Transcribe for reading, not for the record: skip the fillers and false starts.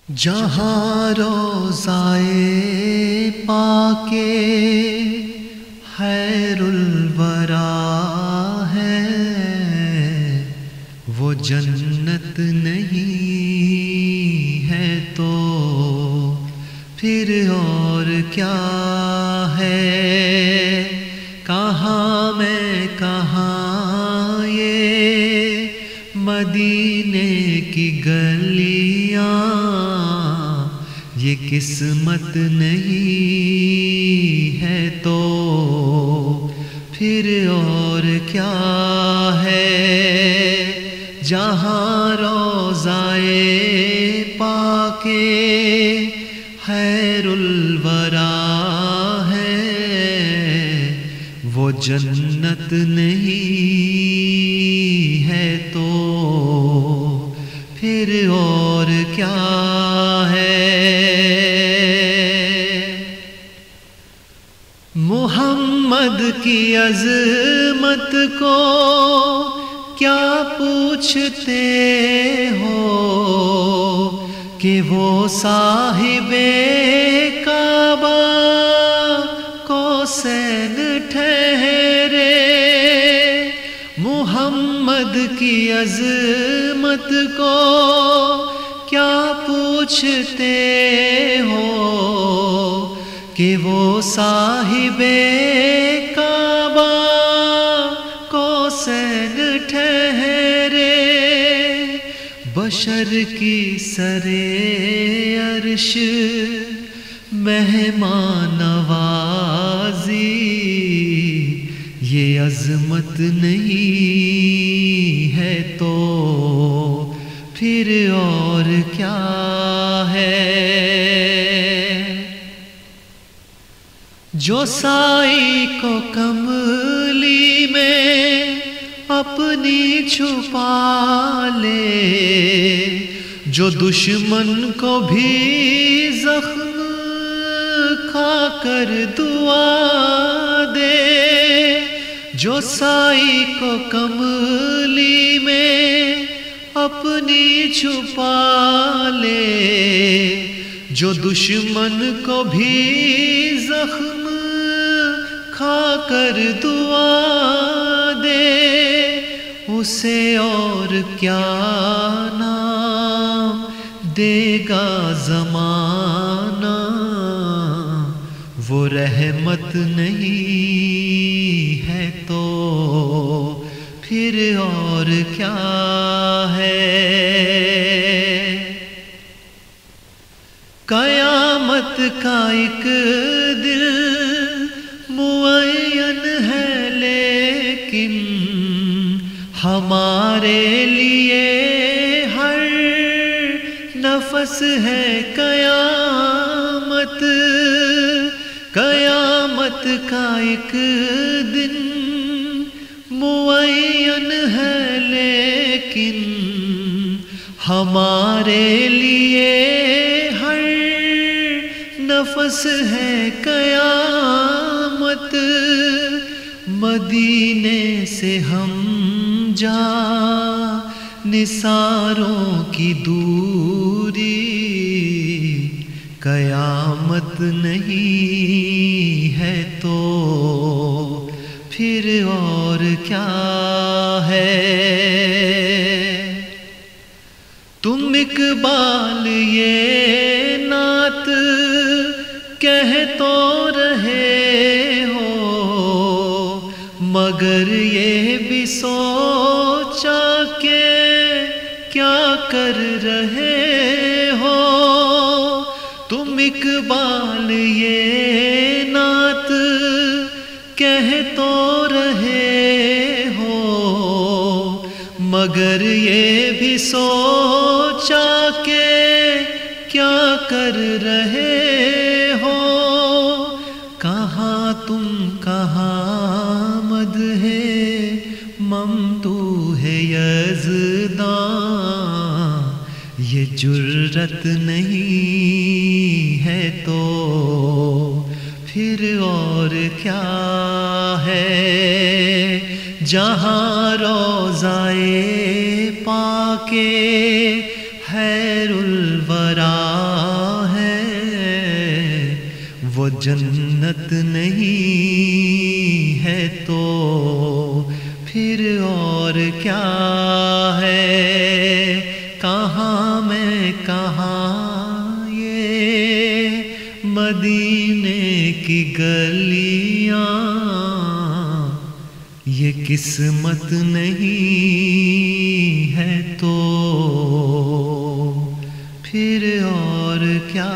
جہاں روضائے پاکے خیر الورا ہے وہ جنت نہیں ہے تو پھر اور کیا ہے؟ کہاں میں کہاں یہ مدینے کی گلیاں، یہ قسمت نہیں ہے تو پھر اور کیا ہے؟ جہاں روضائے پاکے خیر الورا ہے وہ جنت نہیں ہے تو پھر اور کیا ہے؟ محمد کی عظمت کو کیا پوچھتے ہو کہ وہ صاحب کعبہ قوسین ٹھہرے؟ محمد کی عظمت کو کیا پوچھتے ہو کہ وہ صاحب کعبہ قوسین ٹھہرے؟ بشر کی سرے عرش مہمان نوازی، یہ عظمت نہیں ہے تو پھر اور کیا ہے؟ جو سائی کو کملی میں اپنی چھپا لے، جو دشمن کو بھی زخم کھا کر دعا دے، جو سائی کو کملی میں اپنی چھپا لے، جو دشمن کو بھی زخم کھا کر دعا دے، اسے اور کیا نام دے گا زمانہ؟ وہ رحمت نہیں ہے تو پھر اور کیا ہے؟ قیامت کا ایک دن معین ہے لیکن ہمارے لیے ہر نفس ہے قیامت۔ قیامت کا ایک دن معین ہے لیکن ہمارے لیے ہر نفس ہے قیامت۔ مدینے سے ہم جا نثاروں کی دوری، قیامت نہیں ہے تو پھر اور کیا ہے؟ تم اقبال یہ نعت کہہ تو رہے ہو، مگر یہ بھی سوچا کہ کیا کر رہے ہو؟ تم اقبال یہ نعت کہہ تو رہے ہو، مگر یہ بھی سوچا کہ کیا کر رہے ہو؟ کہاں تم کہاں مدح ممدوح یزداں، یہ جرت نہیں ہے تو پھر اور کیا ہے؟ جہاں روضائے پاکے خیر الورا جنت نہیں ہے تو پھر اور کیا ہے؟ کہاں میں کہاں یہ مدینے کی گلیاں، یہ قسمت نہیں ہے تو پھر اور کیا